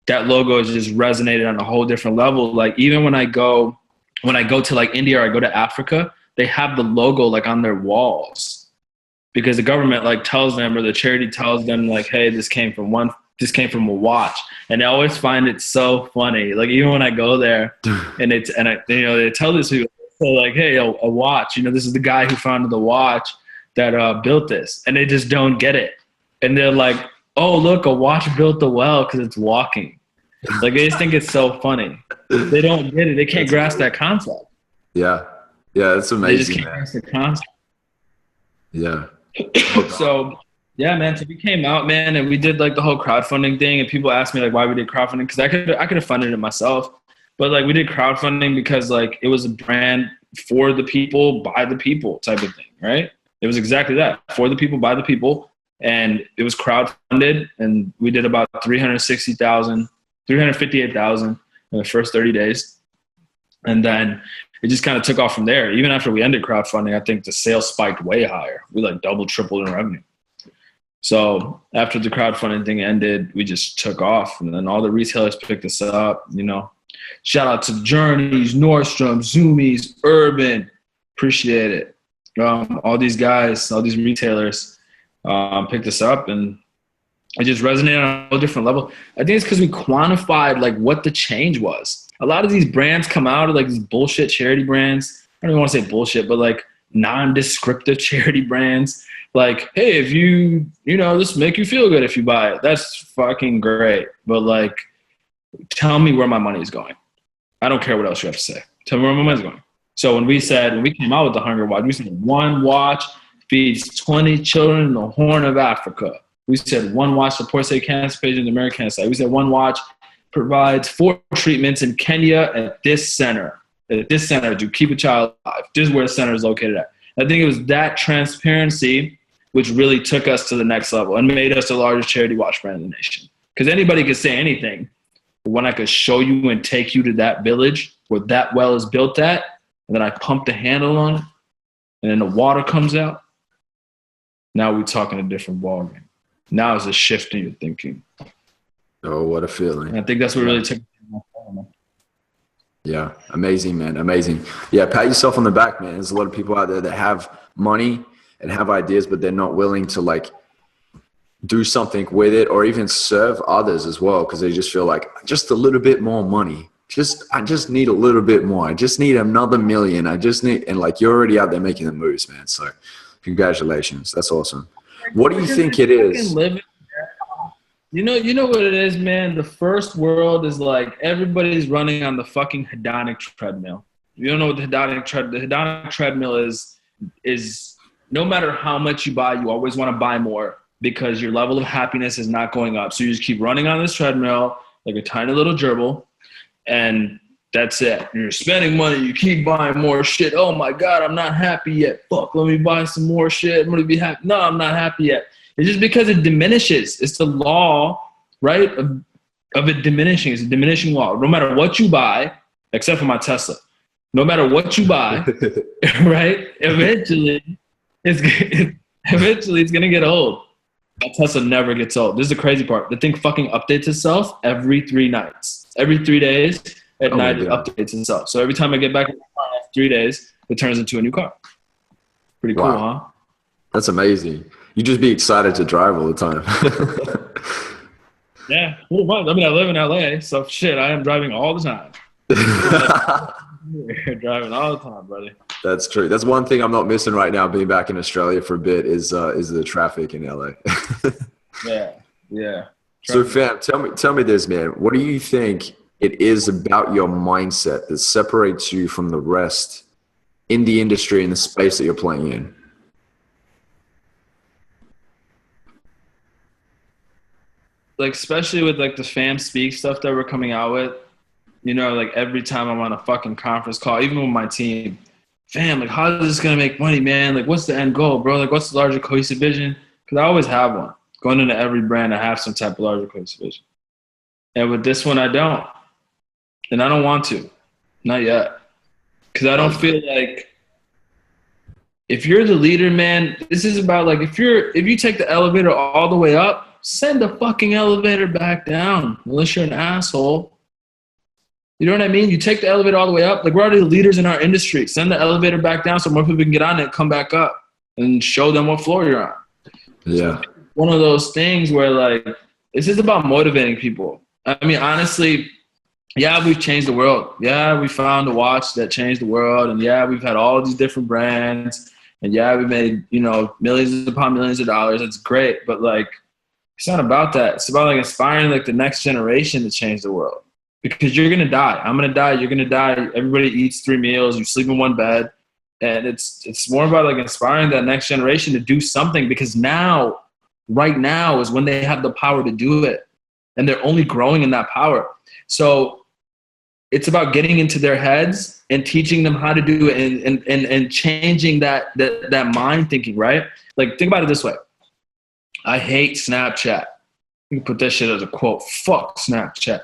That logo has just resonated on a whole different level. Like even when I go to like India or I go to Africa, they have the logo like on their walls because the government like tells them, or the charity tells them like, hey, this came from a watch. And I always find it so funny. Like even when I go there and you know, they tell this people, so like, hey, a watch, you know, this is the guy who founded the watch that built this, and they just don't get it. And they're like, oh, look, a watch built the well because it's walking. Like they just think it's so funny. They don't get it. They can't grasp that concept.
Yeah. Yeah. That's amazing.
They just can't grasp the concept.
Yeah.
So yeah, man. So we came out, man, and we did like the whole crowdfunding thing. And people asked me like why we did crowdfunding, because I could have funded it myself, but like we did crowdfunding because like it was a brand for the people, by the people type of thing, right? It was exactly that, for the people, by the people, and it was crowdfunded, and we did about 358,000 in the first 30 days, and then it just kind of took off from there. Even after we ended crowdfunding, I think the sales spiked way higher. We like double, tripled in revenue. So after the crowdfunding thing ended, we just took off, and then all the retailers picked us up. You know, shout out to Journeys, Nordstrom, Zoomies, Urban, appreciate it. All these guys, all these retailers picked us up, and it just resonated on a whole different level. I think it's because we quantified like what the change was. A lot of these brands come out of like these bullshit charity brands. I don't even want to say bullshit, but like non-descriptive charity brands. Like, hey, if you know, this make you feel good if you buy it. That's fucking great. But like, tell me where my money is going. I don't care what else you have to say. Tell me where my money is going. So when we came out with the Hunger Watch, we said 1 watch feeds 20 children in the Horn of Africa. We said 1 watch supports a cancer patient in the American Cancer Society. We said 1 watch provides 4 treatments in Kenya at this center. At this center to keep a child alive. This is where the center is located at. I think it was that transparency which really took us to the next level and made us the largest charity watch brand in the nation. Because anybody could say anything, but when I could show you and take you to that village where that well is built at, and then I pump the handle on it, and then the water comes out, Now we're talking a different ballgame. Now it's a shift in your thinking.
Oh, what a feeling.
And I think that's what really took.
Yeah. Amazing, man. Amazing. Yeah. Pat yourself on the back, man. There's a lot of people out there that have money and have ideas, but they're not willing to like do something with it or even serve others as well. Cause they just feel like just a little bit more money. I just need a little bit more. I just need another million. And like, you're already out there making the moves, man. So congratulations. That's awesome. What do you think it is?
You know what it is, man? The first world is like everybody's running on the fucking hedonic treadmill. You don't know what the hedonic treadmill is no matter how much you buy, you always want to buy more because your level of happiness is not going up. So you just keep running on this treadmill like a tiny little gerbil, and that's it. You're spending money, you keep buying more shit. Oh my God, I'm not happy yet. Fuck, let me buy some more shit. I'm gonna be happy. No, I'm not happy yet. It's just because it diminishes. It's the law, right, of it diminishing. It's a diminishing law. No matter what you buy, except for my Tesla, no matter what you buy, right, eventually it's going to get old. My Tesla never gets old. This is the crazy part. The thing fucking updates itself every 3 nights. Every 3 days at night, it updates itself. So every time I get back in the car after 3 days, it turns into a new car. Pretty cool, huh?
That's amazing. You just be excited to drive all the time.
Yeah. I mean, I live in LA, so shit, I am driving all the time. Driving all the time, buddy.
That's true. That's one thing I'm not missing right now, being back in Australia for a bit, is the traffic in LA.
Yeah.
So fam, tell me this, man. What do you think it is about your mindset that separates you from the rest in the industry, in the space that you're playing in?
Like, especially with like the Fam Speak stuff that we're coming out with, you know, like every time I'm on a fucking conference call, even with my team, fam, like, how is this going to make money, man? Like, what's the end goal, bro? Like, what's the larger cohesive vision? Because I always have one. Going into every brand, I have some type of larger cohesive vision. And with this one, I don't. And I don't want to. Not yet. Because I don't feel like if you're the leader, man, this is about like if you take the elevator all the way up, send the fucking elevator back down, unless you're an asshole. You know what I mean? You take the elevator all the way up. Like, we're already the leaders in our industry. Send the elevator back down so more people can get on it and come back up and show them what floor you're on.
Yeah.
So one of those things where, like, this is about motivating people. I mean, honestly, yeah, we've changed the world. Yeah, we found a watch that changed the world. And yeah, we've had all these different brands. And yeah, we made, you know, millions upon millions of dollars. It's great. But, like, it's not about that. It's about like inspiring like the next generation to change the world, because you're going to die. I'm going to die. You're going to die. Everybody eats 3 meals. You sleep in one bed. And it's more about like inspiring that next generation to do something, because right now is when they have the power to do it. And they're only growing in that power. So it's about getting into their heads and teaching them how to do it and changing that mind thinking, right? Like, think about it this way. I hate Snapchat. You can put that shit as a quote. Fuck Snapchat.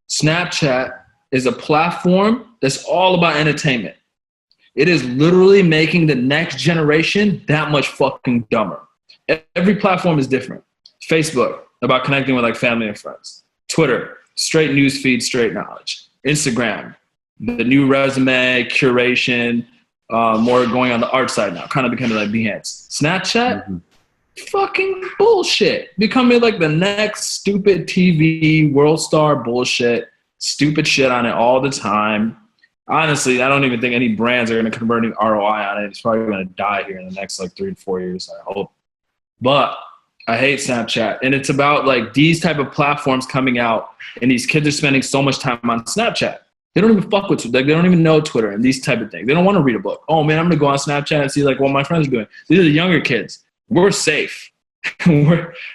Snapchat is a platform that's all about entertainment. It is literally making the next generation that much fucking dumber. Every platform is different. Facebook, about connecting with like family and friends. Twitter, straight news feed, straight knowledge. Instagram, the new resume, curation, more going on the art side now, kind of becoming like Behance. Snapchat, fucking bullshit. Becoming like the next stupid TV world star bullshit. Stupid shit on it all the time. Honestly, I don't even think any brands are going to convert any ROI on it. It's probably going to die here in the next like 3 to 4 years, I hope. But I hate Snapchat. And it's about like these type of platforms coming out, and these kids are spending so much time on Snapchat. They don't even fuck with Twitter. Like, they don't even know Twitter and these type of things. They don't want to read a book. Oh man, I'm going to go on Snapchat and see like what my friends are doing. These are the younger kids. We're safe.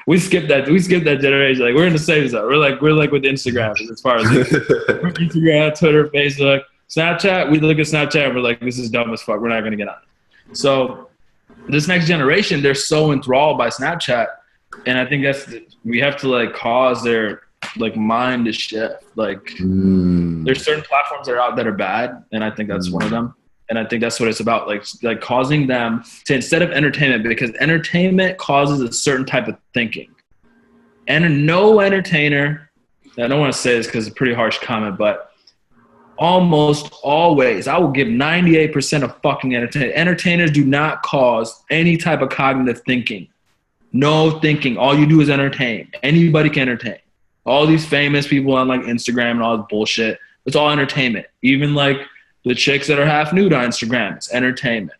we skipped that generation. Like, we're in the safe zone. We're like with Instagram as far as Instagram, Twitter, Facebook, Snapchat. We look at Snapchat and we're like, this is dumb as fuck. We're not going to get on it. So this next generation, they're so enthralled by Snapchat. And I think we have to like cause their like mind to shift. Like, there's certain platforms that are out that are bad. And I think that's one of them. And I think that's what it's about, like causing them to, instead of entertainment, because entertainment causes a certain type of thinking. And no entertainer, I don't want to say this because it's a pretty harsh comment, but almost always, I will give 98% of fucking entertainers do not cause any type of cognitive thinking. No thinking. All you do is entertain. Anybody can entertain. All these famous people on like Instagram and all this bullshit, it's all entertainment. Even like the chicks that are half nude on Instagram, it's entertainment.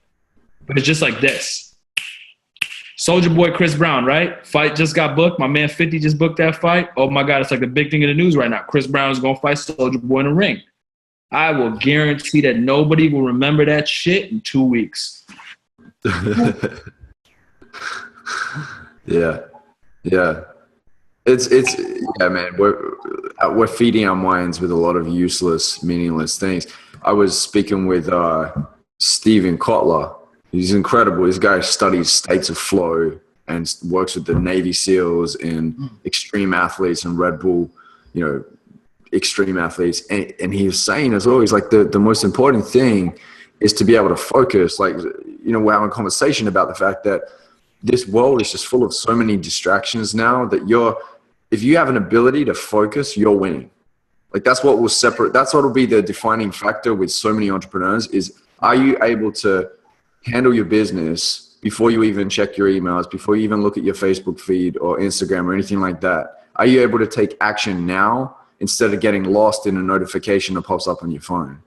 But it's just like this. Soulja Boy Chris Brown, right? Fight just got booked. My man 50 just booked that fight. Oh my God, it's like the big thing in the news right now. Chris Brown is going to fight Soulja Boy in the ring. I will guarantee that nobody will remember that shit in 2 weeks.
Yeah. It's yeah, man. We're feeding our minds with a lot of useless, meaningless things. I was speaking with Steven Kotler. He's incredible. This guy studies states of flow and works with the Navy SEALs and extreme athletes and Red Bull, extreme athletes. And he was saying as well, he's like, the most important thing is to be able to focus. Like, we're having a conversation about the fact that this world is just full of so many distractions now that if you have an ability to focus, you're winning. Like that's what will be the defining factor with so many entrepreneurs is, are you able to handle your business before you even check your emails, before you even look at your Facebook feed or Instagram or anything like that? Are you able to take action now instead of getting lost in a notification that pops up on your phone?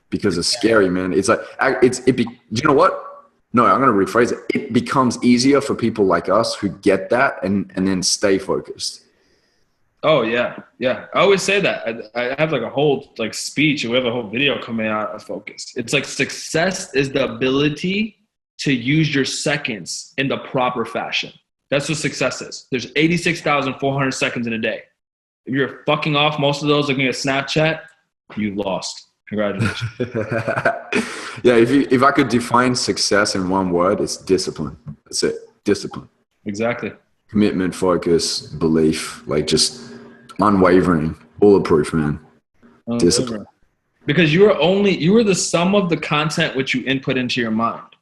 Because it's scary, man. It's like, do you know what? No, I'm going to rephrase it. It becomes easier for people like us who get that and then stay focused.
Oh yeah. Yeah. I always say that. I have like a whole like speech, and we have a whole video coming out of focus. It's like success is the ability to use your seconds in the proper fashion. That's what success is. There's 86,400 seconds in a day. If you're fucking off most of those looking at Snapchat, you lost. Congratulations.
Yeah, if I could define success in one word, it's discipline. That's it. Discipline.
Exactly.
Commitment, focus, belief, like just unwavering, bulletproof, man. Discipline.
Because you are the sum of the content which you input into your mind,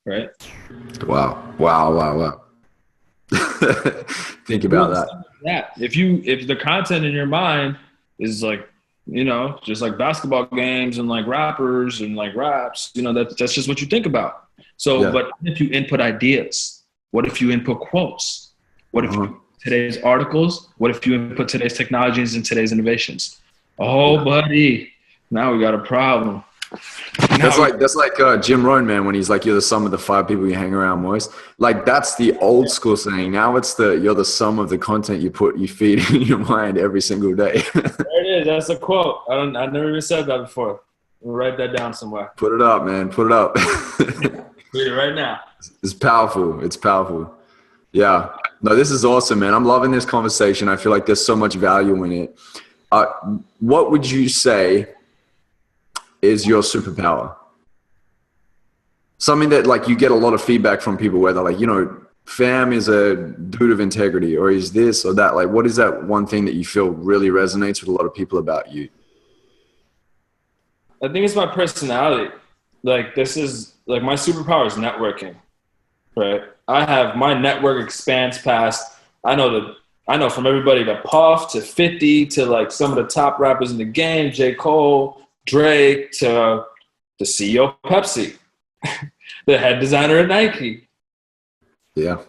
right?
Wow. Think about that.
Yeah. If the content in your mind is like, just like basketball games and like rappers and like raps, that's just what you think about. So, But if you input ideas, what if you input quotes? What if you today's articles? What if you input today's technologies and today's innovations? Oh, buddy, now we got a problem.
That's like Jim Rohn, man, when he's like, you're the sum of the 5 people you hang around most. Like that's the old school saying. Now it's you're the sum of the content you feed in your mind every single day.
There it is. That's a quote. I never even said that before. We'll write that down somewhere.
Put it up, man. Put it up.
Read it right now.
It's powerful. It's powerful. Yeah. No, this is awesome, man. I'm loving this conversation. I feel like there's so much value in it. What would you say is your superpower? Something that like you get a lot of feedback from people where they're like, Fam is a dude of integrity, or is this or that. Like, what is that one thing that you feel really resonates with a lot of people about you?
I think it's my personality. Like this is like my superpower is networking, right? My network expands past, I know from everybody to Puff to 50 to like some of the top rappers in the game, J. Cole, Drake, to the CEO of Pepsi, the head designer at Nike.
Yeah.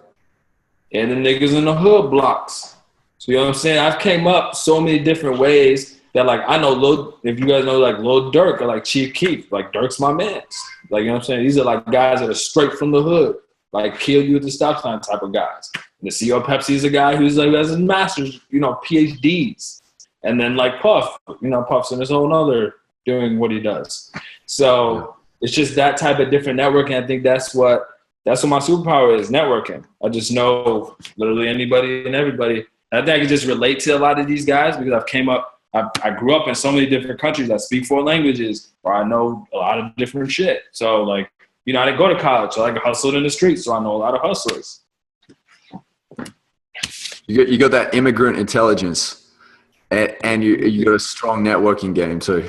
And the niggas in the hood blocks. So you know what I'm saying? I've came up so many different ways that like I know if you guys know like Lil Durk or like Chief Keef, like Durk's my man. Like you know what I'm saying? These are like guys that are straight from the hood, like kill you at the stop sign type of guys. And the CEO of Pepsi is a guy who's like has his masters, PhDs. And then like Puff, Puff's in his own other doing what he does. So it's just that type of different networking. I think that's what my superpower is, networking. I just know literally anybody and everybody. And I think I can just relate to a lot of these guys because I grew up in so many different countries. I speak 4 languages, or I know a lot of different shit. So like, I didn't go to college. So I hustled in the streets, so I know a lot of hustlers.
You got that immigrant intelligence, and you got a strong networking game too.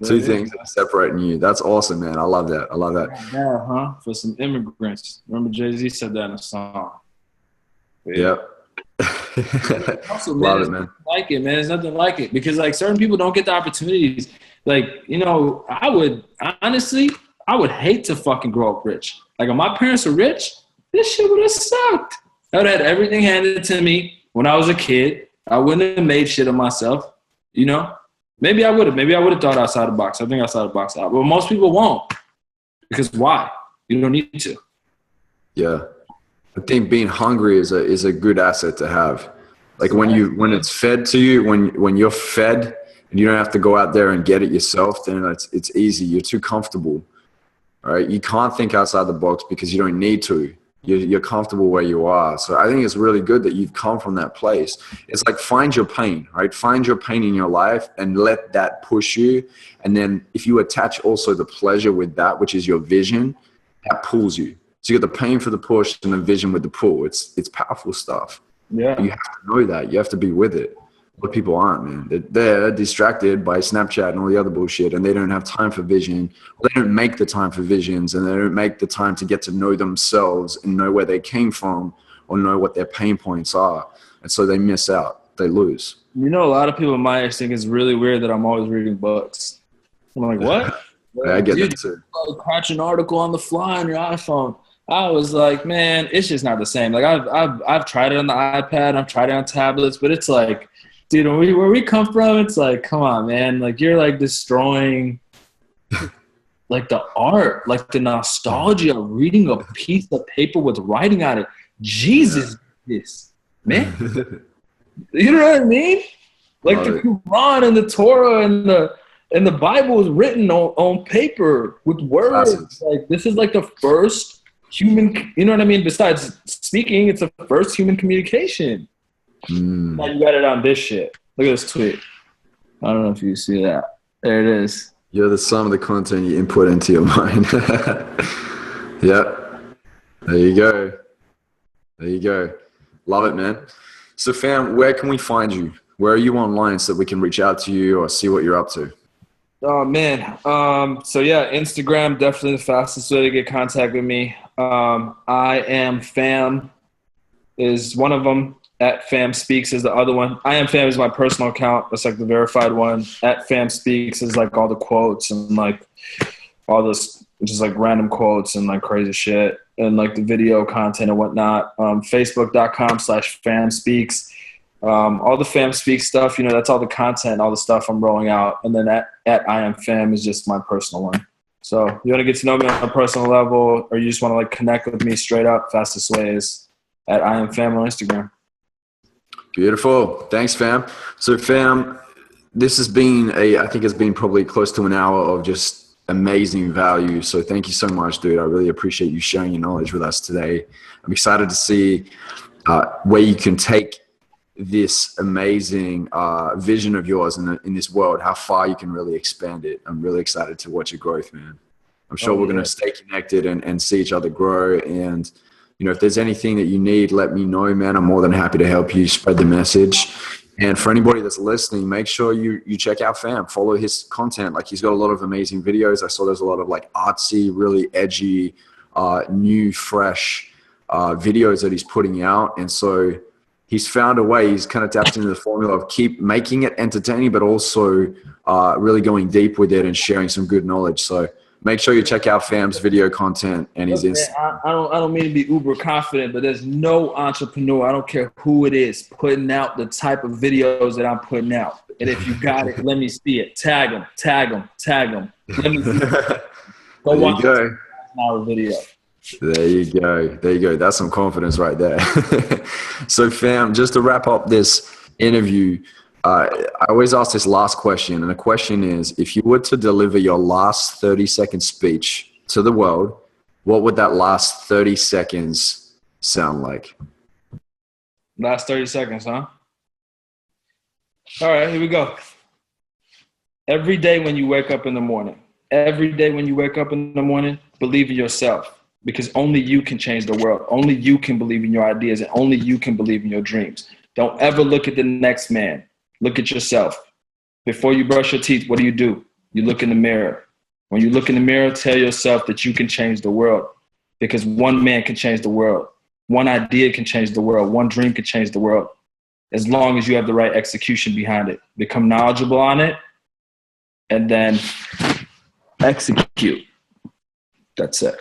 Two things that are separating you. That's awesome, man. I love that. I love that.
Yeah, huh? For some immigrants. Remember Jay-Z said that in a song.
Yep.
Also, man,
Love it, man.
Like it, man. There's nothing like it because like certain people don't get the opportunities. Like, you know, I would hate to fucking grow up rich. Like, if my parents were rich, this shit would have sucked. I would have had everything handed to me when I was a kid. I wouldn't have made shit of myself, you know? Maybe I would have. Maybe I would have thought outside the box. I think outside the box out. But most people won't. Because why? You don't need to.
Yeah. I think being hungry is a good asset to have. Like when it's fed to you, when you're fed and you don't have to go out there and get it yourself, then it's easy. You're too comfortable. All right. You can't think outside the box because you don't need to. You're comfortable where you are. So I think it's really good that you've come from that place. It's like find your pain, right? Find your pain in your life and let that push you. And then if you attach also the pleasure with that, which is your vision, that pulls you. So you get the pain for the push and the vision with the pull. It's powerful stuff.
Yeah.
You have to know that. You have to be with it. But people aren't, man. They're distracted by Snapchat and all the other bullshit, and they don't have time for vision. They don't make the time for visions, and they don't make the time to get to know themselves and know where they came from or know what their pain points are. And so they miss out. They lose.
You know, a lot of people my age think it's really weird that I'm always reading books. I'm like, what?
I get that too.
Catch an article on the fly on your iPhone. I was like, man, it's just not the same. Like I've tried it on the iPad, I've tried it on tablets, but it's like, dude, where we come from, it's like, come on, man. Like you're like destroying like the art, like the nostalgia of reading a piece of paper with writing on it. Jesus, this man. You know what I mean? Like the Quran and the Torah and the Bible is written on paper with words. Like this is like the first human, you know what I mean? Besides speaking, it's the first human communication. Now you got it on this shit. Look at this tweet. I don't know if you see that. There it is.
You're the sum of the content you input into your mind. Yep. There you go. There you go. Love it, man. So fam, where can we find you? Where are you online so that we can reach out to you or see what you're up to?
Oh man. So yeah, Instagram, definitely the fastest way to get contact with me. I am Fam is one of them. At Fam Speaks is the other one. I am Fam is my personal account. That's like the verified one. At Fam Speaks is like all the quotes and like all this, just like random quotes and like crazy shit and like the video content and whatnot. Facebook.com/Fam Speaks. All the Fam Speaks stuff, you know, that's all the content, all the stuff I'm rolling out. And then at I am Fam is just my personal one. So you want to get to know me on a personal level or you just want to like connect with me straight up, fastest way is at I am Fam on Instagram.
Beautiful. Thanks, fam. So fam, this has been I think it's been probably close to an hour of just amazing value. So thank you so much, dude. I really appreciate you sharing your knowledge with us today. I'm excited to see where you can take this amazing vision of yours in this world, how far you can really expand it. I'm really excited to watch your growth, man. I'm sure we're going to stay connected and see each other grow. And you know, if there's anything that you need, let me know, man. I'm more than happy to help you spread the message. And for anybody that's listening, make sure you check out Fam. Follow his content. Like he's got a lot of amazing videos. I saw there's a lot of like artsy, really edgy, new, fresh videos that he's putting out. And so he's found a way. He's kind of tapped into the formula of keep making it entertaining, but also really going deep with it and sharing some good knowledge. So make sure you check out Fam's video content and his Instagram.
I don't mean to be uber confident, but there's no entrepreneur, I don't care who it is, putting out the type of videos that I'm putting out. And if you got it, let me see it. Tag them. Let me see it. Go watch our video.
There you go. That's some confidence right there. So Fam, just to wrap up this interview, I always ask this last question, and the question is, if you were to deliver your last 30-second speech to the world, what would that last 30 seconds sound like?
Last 30 seconds, huh? All right, here we go. Every day when you wake up in the morning, believe in yourself, because only you can change the world. Only you can believe in your ideas, and only you can believe in your dreams. Don't ever look at the next man. Look at yourself. Before you brush your teeth, what do? You look in the mirror. When you look in the mirror, tell yourself that you can change the world, because one man can change the world. One idea can change the world. One dream can change the world, as long as you have the right execution behind it. Become knowledgeable on it, and then execute. That's it.